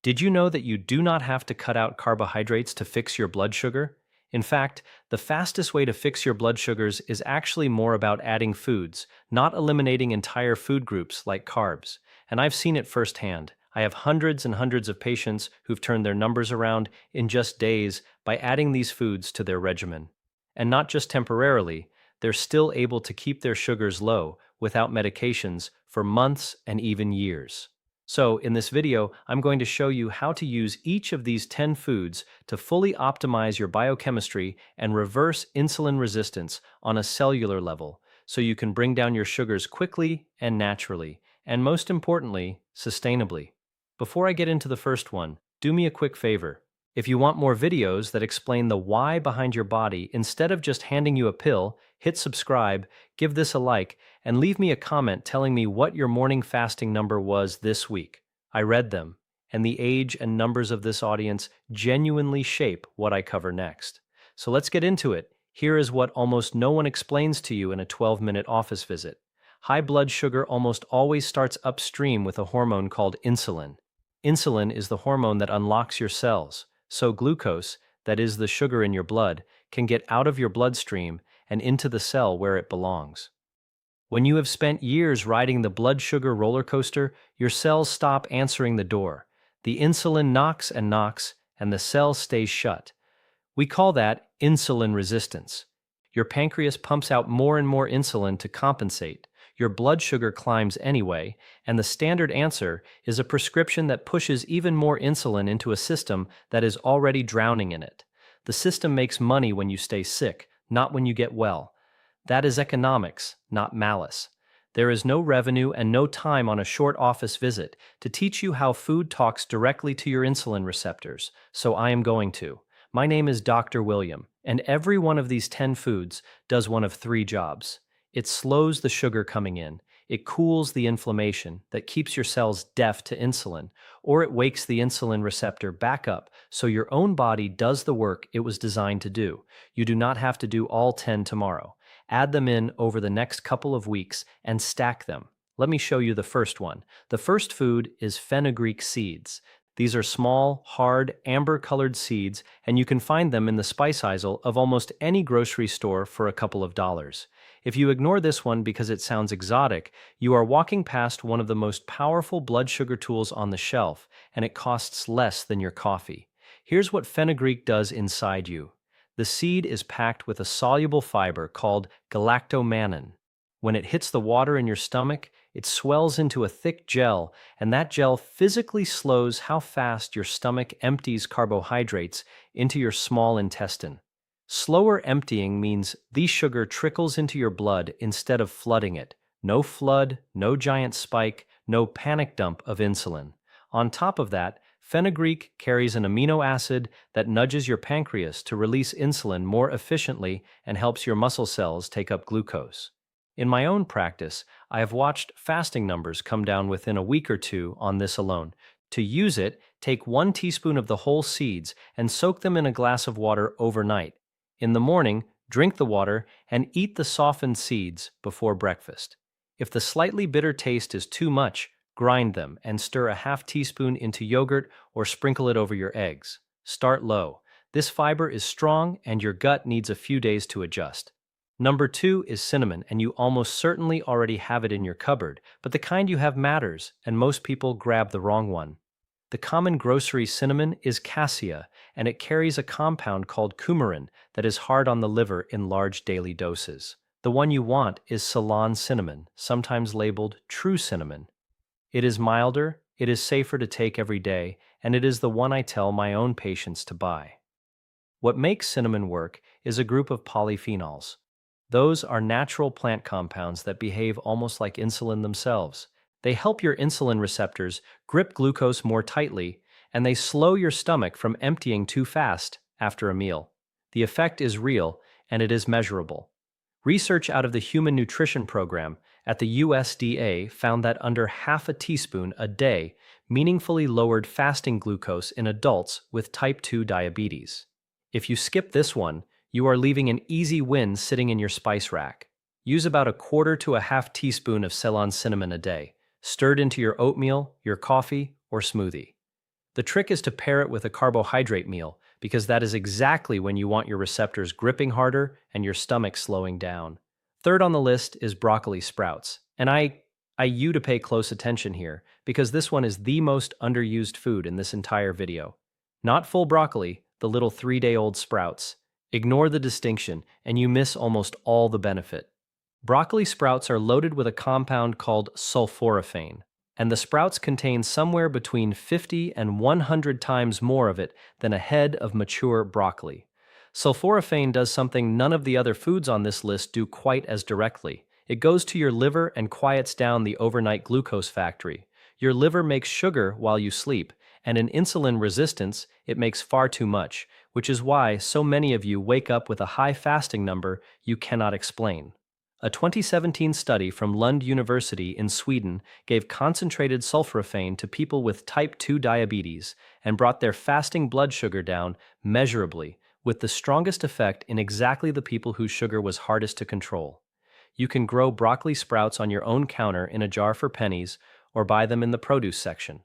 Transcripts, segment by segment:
Did you know that you do not have to cut out carbohydrates to fix your blood sugar? In fact, the fastest way to fix your blood sugars is actually more about adding foods, not eliminating entire food groups like carbs. And I've seen it firsthand. I have hundreds and hundreds of patients who've turned their numbers around in just days by adding these foods to their regimen. And not just temporarily, they're still able to keep their sugars low without medications for months and even years. So, in this video, I'm going to show you how to use each of these 10 foods to fully optimize your biochemistry and reverse insulin resistance on a cellular level, so you can bring down your sugars quickly and naturally, and most importantly, sustainably. Before I get into the first one, do me a quick favor. If you want more videos that explain the why behind your body instead of just handing you a pill, hit subscribe, give this a like, and leave me a comment telling me what your morning fasting number was this week. I read them, and the age and numbers of this audience genuinely shape what I cover next. So let's get into it. Here is what almost no one explains to you in a 12-minute office visit. High blood sugar almost always starts upstream with a hormone called insulin. Insulin is the hormone that unlocks your cells, so glucose, that is the sugar in your blood, can get out of your bloodstream and into the cell where it belongs. When you have spent years riding the blood sugar roller coaster, your cells stop answering the door. The insulin knocks, and the cell stays shut. We call that insulin resistance. Your pancreas pumps out more and more insulin to compensate. Your blood sugar climbs anyway, and the standard answer is a prescription that pushes even more insulin into a system that is already drowning in it. The system makes money when you stay sick, not when you get well. That is economics, not malice. There is no revenue and no time on a short office visit to teach you how food talks directly to your insulin receptors, so I am going to. My name is Dr. William, and every one of these 10 foods does one of 3 jobs. It slows the sugar coming in, it cools the inflammation that keeps your cells deaf to insulin, or it wakes the insulin receptor back up so your own body does the work it was designed to do. You do not have to do all 10 tomorrow. Add them in over the next couple of weeks and stack them. Let me show you the first one. The first food is fenugreek seeds. These are small, hard, amber-colored seeds, and you can find them in the spice aisle of almost any grocery store for a couple of dollars. If you ignore this one because it sounds exotic, you are walking past one of the most powerful blood sugar tools on the shelf, and it costs less than your coffee. Here's what fenugreek does inside you. The seed is packed with a soluble fiber called galactomannan. When it hits the water in your stomach, it swells into a thick gel, and that gel physically slows how fast your stomach empties carbohydrates into your small intestine. Slower emptying means the sugar trickles into your blood instead of flooding it. No flood, no giant spike, no panic dump of insulin. On top of that, fenugreek carries an amino acid that nudges your pancreas to release insulin more efficiently and helps your muscle cells take up glucose. In my own practice, I have watched fasting numbers come down within a week or two on this alone. To use it, take 1 teaspoon of the whole seeds and soak them in a glass of water overnight. In the morning, drink the water and eat the softened seeds before breakfast. If the slightly bitter taste is too much, grind them and stir a half teaspoon into yogurt or sprinkle it over your eggs. Start low. This fiber is strong and your gut needs a few days to adjust. Number 2 is cinnamon, and you almost certainly already have it in your cupboard, but the kind you have matters, and most people grab the wrong one. The common grocery cinnamon is cassia, and it carries a compound called coumarin that is hard on the liver in large daily doses. The one you want is Ceylon cinnamon, sometimes labeled true cinnamon. It is milder, it is safer to take every day, and it is the one I tell my own patients to buy. What makes cinnamon work is a group of polyphenols. Those are natural plant compounds that behave almost like insulin themselves. They help your insulin receptors grip glucose more tightly, and they slow your stomach from emptying too fast after a meal. The effect is real, and it is measurable. Research out of the Human Nutrition Program at the USDA found that under half a teaspoon a day meaningfully lowered fasting glucose in adults with type 2 diabetes. If you skip this one, you are leaving an easy win sitting in your spice rack. Use about a quarter to a half teaspoon of Ceylon cinnamon a day, stirred into your oatmeal, your coffee, or smoothie. The trick is to pair it with a carbohydrate meal, because that is exactly when you want your receptors gripping harder and your stomach slowing down. Third on the list is broccoli sprouts, and I you to pay close attention here, because this one is the most underused food in this entire video. Not full broccoli, the little 3-day-old sprouts. Ignore the distinction, and you miss almost all the benefit. Broccoli sprouts are loaded with a compound called sulforaphane, and the sprouts contain somewhere between 50 and 100 times more of it than a head of mature broccoli. Sulforaphane does something none of the other foods on this list do quite as directly. It goes to your liver and quiets down the overnight glucose factory. Your liver makes sugar while you sleep, and in insulin resistance, it makes far too much, which is why so many of you wake up with a high fasting number you cannot explain. A 2017 study from Lund University in Sweden gave concentrated sulforaphane to people with type 2 diabetes and brought their fasting blood sugar down measurably, with the strongest effect in exactly the people whose sugar was hardest to control. You can grow broccoli sprouts on your own counter in a jar for pennies or buy them in the produce section.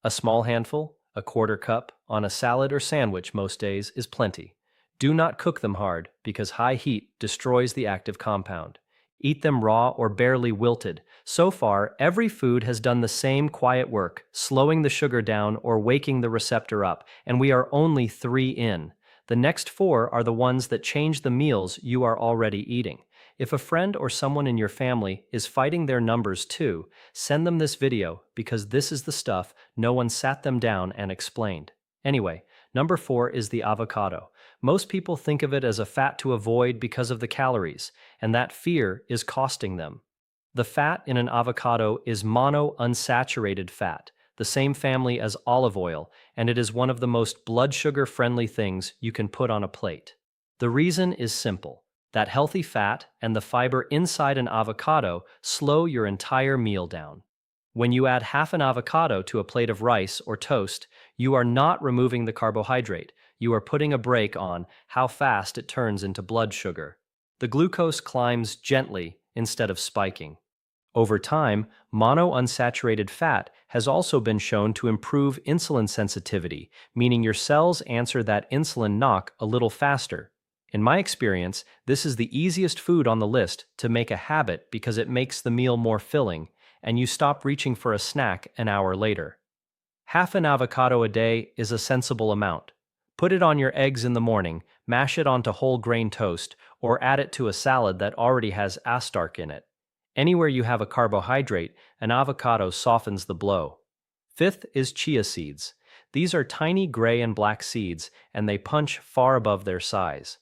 A small handful, a quarter cup, on a salad or sandwich most days is plenty. Do not cook them hard because high heat destroys the active compound. Eat them raw or barely wilted. So far, every food has done the same quiet work, slowing the sugar down or waking the receptor up, and we are only 3 in. The next 4 are the ones that change the meals you are already eating. If a friend or someone in your family is fighting their numbers too, send them this video because this is the stuff no one sat them down and explained. Anyway, number 4 is the avocado. Most people think of it as a fat to avoid because of the calories, and that fear is costing them. The fat in an avocado is monounsaturated fat, the same family as olive oil, and it is one of the most blood sugar-friendly things you can put on a plate. The reason is simple. That healthy fat and the fiber inside an avocado slow your entire meal down. When you add half an avocado to a plate of rice or toast, you are not removing the carbohydrate. You are putting a brake on how fast it turns into blood sugar. The glucose climbs gently instead of spiking. Over time, monounsaturated fat has also been shown to improve insulin sensitivity, meaning your cells answer that insulin knock a little faster. In my experience, this is the easiest food on the list to make a habit because it makes the meal more filling, and you stop reaching for a snack an hour later. Half an avocado a day is a sensible amount. Put it on your eggs in the morning, mash it onto whole grain toast, or add it to a salad that already has astarch in it. Anywhere you have a carbohydrate, an avocado softens the blow. Fifth is chia seeds. These are tiny gray and black seeds, and they punch far above their size.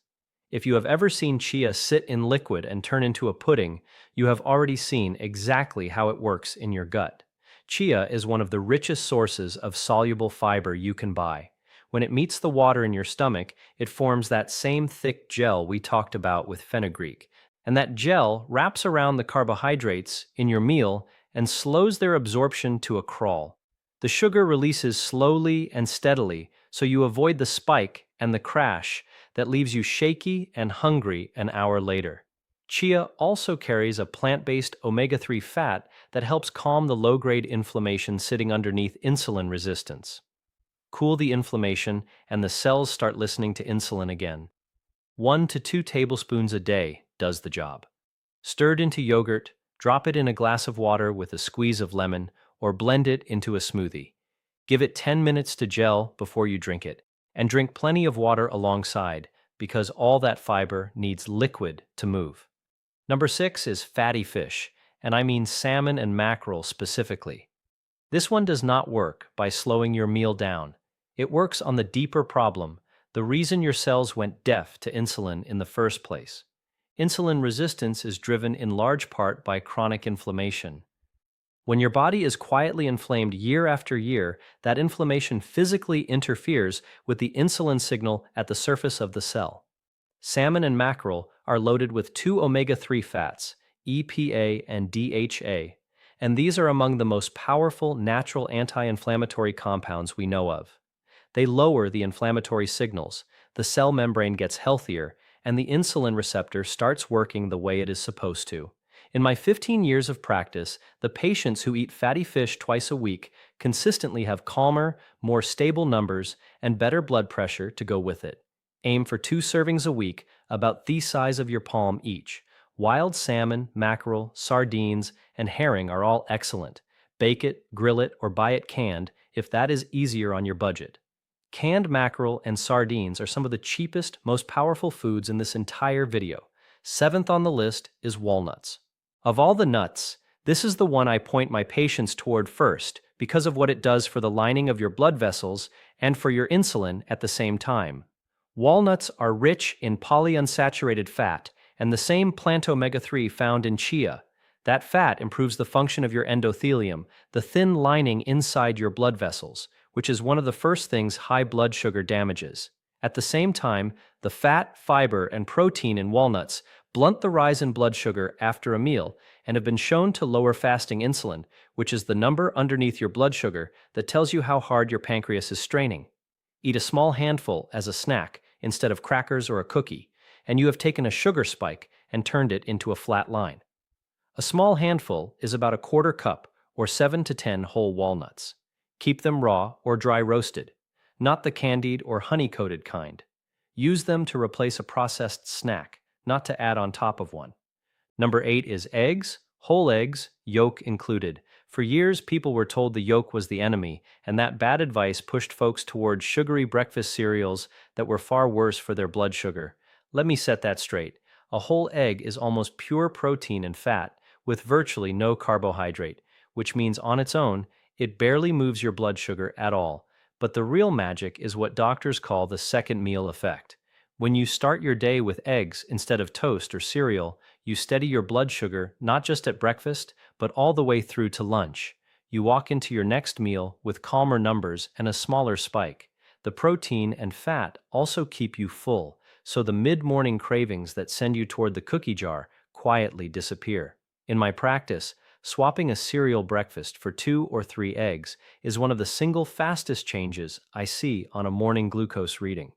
If you have ever seen chia sit in liquid and turn into a pudding, you have already seen exactly how it works in your gut. Chia is one of the richest sources of soluble fiber you can buy. When it meets the water in your stomach, it forms that same thick gel we talked about with fenugreek, and that gel wraps around the carbohydrates in your meal and slows their absorption to a crawl. The sugar releases slowly and steadily, so you avoid the spike and the crash that leaves you shaky and hungry an hour later. Chia also carries a plant-based omega-3 fat that helps calm the low-grade inflammation sitting underneath insulin resistance. Cool the inflammation, and the cells start listening to insulin again. 1 to 2 tablespoons a day does the job. Stirred into yogurt, drop it in a glass of water with a squeeze of lemon, or blend it into a smoothie. Give it 10 minutes to gel before you drink it, and drink plenty of water alongside, because all that fiber needs liquid to move. Number 6 is fatty fish, and I mean salmon and mackerel specifically. This one does not work by slowing your meal down. It works on the deeper problem, the reason your cells went deaf to insulin in the first place. Insulin resistance is driven in large part by chronic inflammation. When your body is quietly inflamed year after year, that inflammation physically interferes with the insulin signal at the surface of the cell. Salmon and mackerel are loaded with 2 omega-3 fats, EPA and DHA, and these are among the most powerful natural anti-inflammatory compounds we know of. They lower the inflammatory signals, the cell membrane gets healthier, and the insulin receptor starts working the way it is supposed to. In my 15 years of practice, the patients who eat fatty fish twice a week consistently have calmer, more stable numbers and better blood pressure to go with it. Aim for 2 servings a week, about the size of your palm each. Wild salmon, mackerel, sardines, and herring are all excellent. Bake it, grill it, or buy it canned if that is easier on your budget. Canned mackerel and sardines are some of the cheapest, most powerful foods in this entire video. Seventh on the list is walnuts. Of all the nuts, this is the one I point my patients toward first because of what it does for the lining of your blood vessels and for your insulin at the same time. Walnuts are rich in polyunsaturated fat and the same plant omega-3 found in chia. That fat improves the function of your endothelium, the thin lining inside your blood vessels, which is one of the first things high blood sugar damages. At the same time, the fat, fiber, and protein in walnuts blunt the rise in blood sugar after a meal and have been shown to lower fasting insulin, which is the number underneath your blood sugar that tells you how hard your pancreas is straining. Eat a small handful as a snack instead of crackers or a cookie, and you have taken a sugar spike and turned it into a flat line. A small handful is about a quarter cup or 7 to 10 whole walnuts. Keep them raw or dry roasted, not the candied or honey-coated kind. Use them to replace a processed snack, not to add on top of one. Number 8 is eggs, whole eggs, yolk included. For years, people were told the yolk was the enemy, and that bad advice pushed folks towards sugary breakfast cereals that were far worse for their blood sugar. Let me set that straight. A whole egg is almost pure protein and fat, with virtually no carbohydrate, which means on its own, it barely moves your blood sugar at all. But the real magic is what doctors call the second meal effect. When you start your day with eggs instead of toast or cereal, you steady your blood sugar not just at breakfast, but all the way through to lunch. You walk into your next meal with calmer numbers and a smaller spike. The protein and fat also keep you full, so the mid-morning cravings that send you toward the cookie jar quietly disappear. In my practice, swapping a cereal breakfast for 2 or 3 eggs is one of the single fastest changes I see on a morning glucose reading.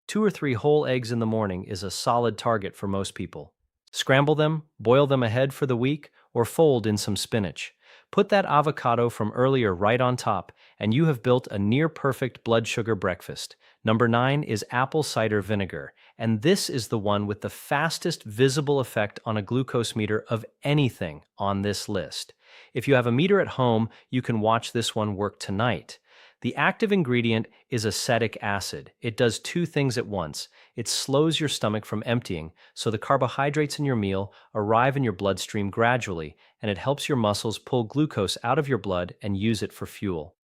2 or 3 whole eggs in the morning is a solid target for most people. Scramble them, boil them ahead for the week, or fold in some spinach. Put that avocado from earlier right on top, and you have built a near-perfect blood sugar breakfast. Number 9 is apple cider vinegar, and this is the one with the fastest visible effect on a glucose meter of anything on this list. If you have a meter at home, you can watch this one work tonight. The active ingredient is acetic acid. It does 2 things at once. It slows your stomach from emptying, so the carbohydrates in your meal arrive in your bloodstream gradually, and it helps your muscles pull glucose out of your blood and use it for fuel.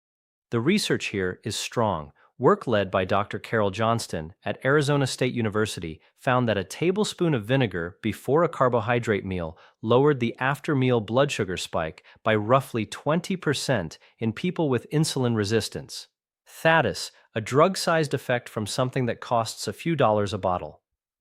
The research here is strong. Work led by Dr. Carol Johnston at Arizona State University found that a tablespoon of vinegar before a carbohydrate meal lowered the after-meal blood sugar spike by roughly 20% in people with insulin resistance. Thatis, a drug-sized effect from something that costs a few dollars a bottle.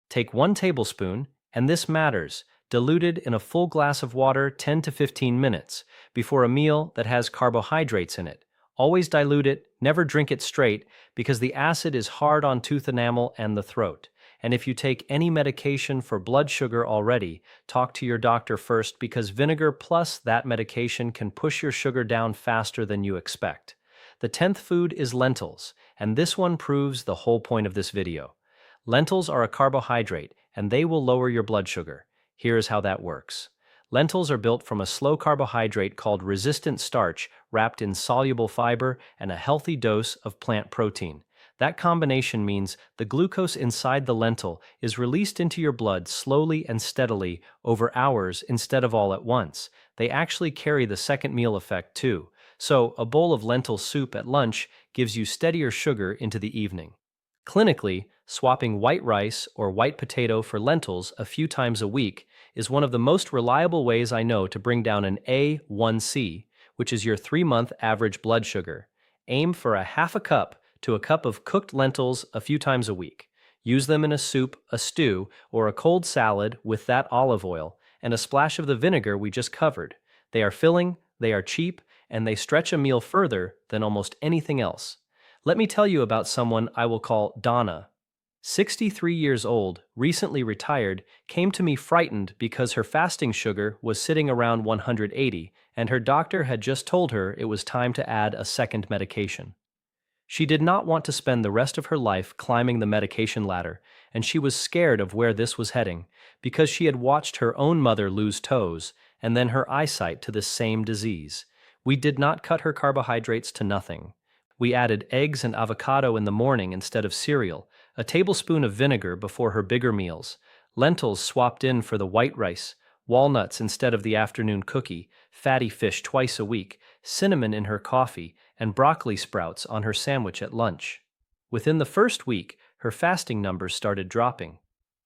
Take 1 tablespoon, and this matters, diluted in a full glass of water 10 to 15 minutes before a meal that has carbohydrates in it. Always dilute it, never drink it straight, because the acid is hard on tooth enamel and the throat. And if you take any medication for blood sugar already, talk to your doctor first, because vinegar plus that medication can push your sugar down faster than you expect. The 10th food is lentils, and this one proves the whole point of this video. Lentils are a carbohydrate, and they will lower your blood sugar. Here's how that works. Lentils are built from a slow carbohydrate called resistant starch wrapped in soluble fiber and a healthy dose of plant protein. That combination means the glucose inside the lentil is released into your blood slowly and steadily over hours instead of all at once. They actually carry the second meal effect too. So, a bowl of lentil soup at lunch gives you steadier sugar into the evening. Clinically, swapping white rice or white potato for lentils a few times a week is one of the most reliable ways I know to bring down an A1C, which is your 3-month average blood sugar. Aim for a half a cup to a cup of cooked lentils a few times a week. Use them in a soup, a stew, or a cold salad with that olive oil and a splash of the vinegar we just covered. They are filling, they are cheap, and they stretch a meal further than almost anything else. Let me tell you about someone I will call Donna. 63 years old, recently retired, came to me frightened because her fasting sugar was sitting around 180, and her doctor had just told her it was time to add a second medication. She did not want to spend the rest of her life climbing the medication ladder, and she was scared of where this was heading, because she had watched her own mother lose toes, and then her eyesight to this same disease. We did not cut her carbohydrates to nothing. We added eggs and avocado in the morning instead of cereal, a tablespoon of vinegar before her bigger meals, lentils swapped in for the white rice, walnuts instead of the afternoon cookie, fatty fish twice a week, cinnamon in her coffee, and broccoli sprouts on her sandwich at lunch. Within the first week, her fasting numbers started dropping.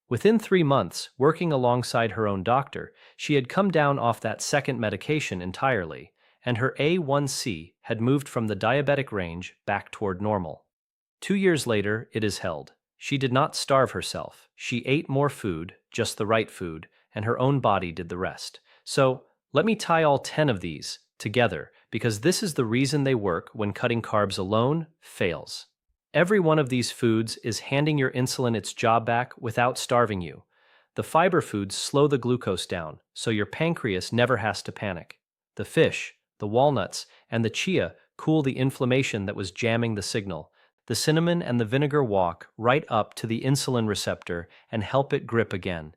Within 3 months, working alongside her own doctor, she had come down off that second medication entirely, and her A1C had moved from the diabetic range back toward normal. 2 years later, it is held. She did not starve herself. She ate more food, just the right food, and her own body did the rest. So, let me tie all 10 of these together, because this is the reason they work when cutting carbs alone fails. Every one of these foods is handing your insulin its job back without starving you. The fiber foods slow the glucose down, so your pancreas never has to panic. The fish, the walnuts, and the chia cool the inflammation that was jamming the signal. The cinnamon and the vinegar walk right up to the insulin receptor and help it grip again.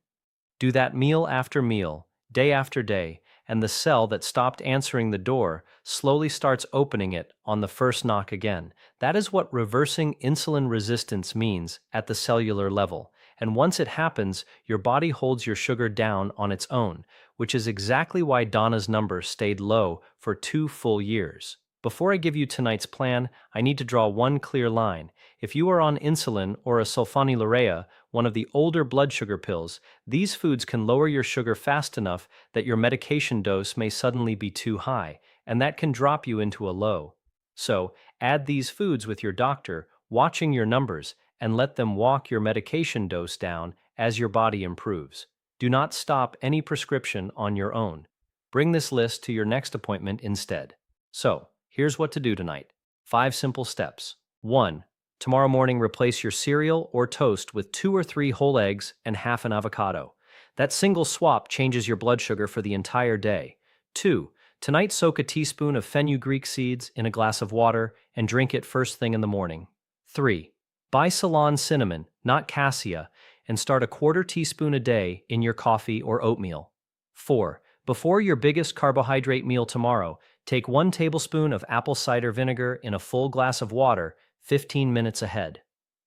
Do that meal after meal, day after day, and the cell that stopped answering the door slowly starts opening it on the first knock again. That is what reversing insulin resistance means at the cellular level. And once it happens, your body holds your sugar down on its own, which is exactly why Donna's number stayed low for 2 full years. Before I give you tonight's plan, I need to draw one clear line. If you are on insulin or a sulfonylurea, one of the older blood sugar pills, these foods can lower your sugar fast enough that your medication dose may suddenly be too high, and that can drop you into a low. So, add these foods with your doctor, watching your numbers, and let them walk your medication dose down as your body improves. Do not stop any prescription on your own. Bring this list to your next appointment instead. So, here's what to do tonight. 5 simple steps. 1. Tomorrow morning, replace your cereal or toast with 2 or 3 whole eggs and half an avocado. That single swap changes your blood sugar for the entire day. 2. Tonight, soak a teaspoon of fenugreek seeds in a glass of water and drink it first thing in the morning. 3. Buy Ceylon cinnamon, not cassia, and start a quarter teaspoon a day in your coffee or oatmeal. 4. Before your biggest carbohydrate meal tomorrow, take 1 tablespoon of apple cider vinegar in a full glass of water 15 minutes ahead.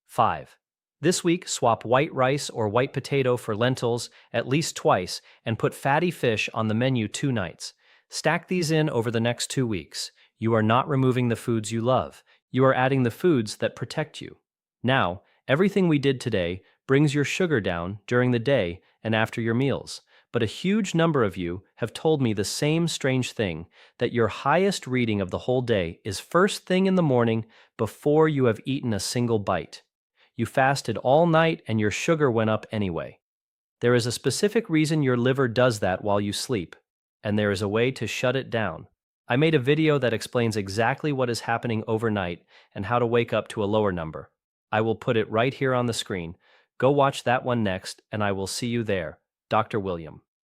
5. This week, swap white rice or white potato for lentils at least twice and put fatty fish on the menu 2 nights. Stack these in over the next 2 weeks. You are not removing the foods you love. You are adding the foods that protect you. Now, everything we did today brings your sugar down during the day and after your meals. But a huge number of you have told me the same strange thing, that your highest reading of the whole day is first thing in the morning before you have eaten a single bite. You fasted all night and your sugar went up anyway. There is a specific reason your liver does that while you sleep, and there is a way to shut it down. I made a video that explains exactly what is happening overnight and how to wake up to a lower number. I will put it right here on the screen. Go watch that one next, and I will see you there. Dr. William.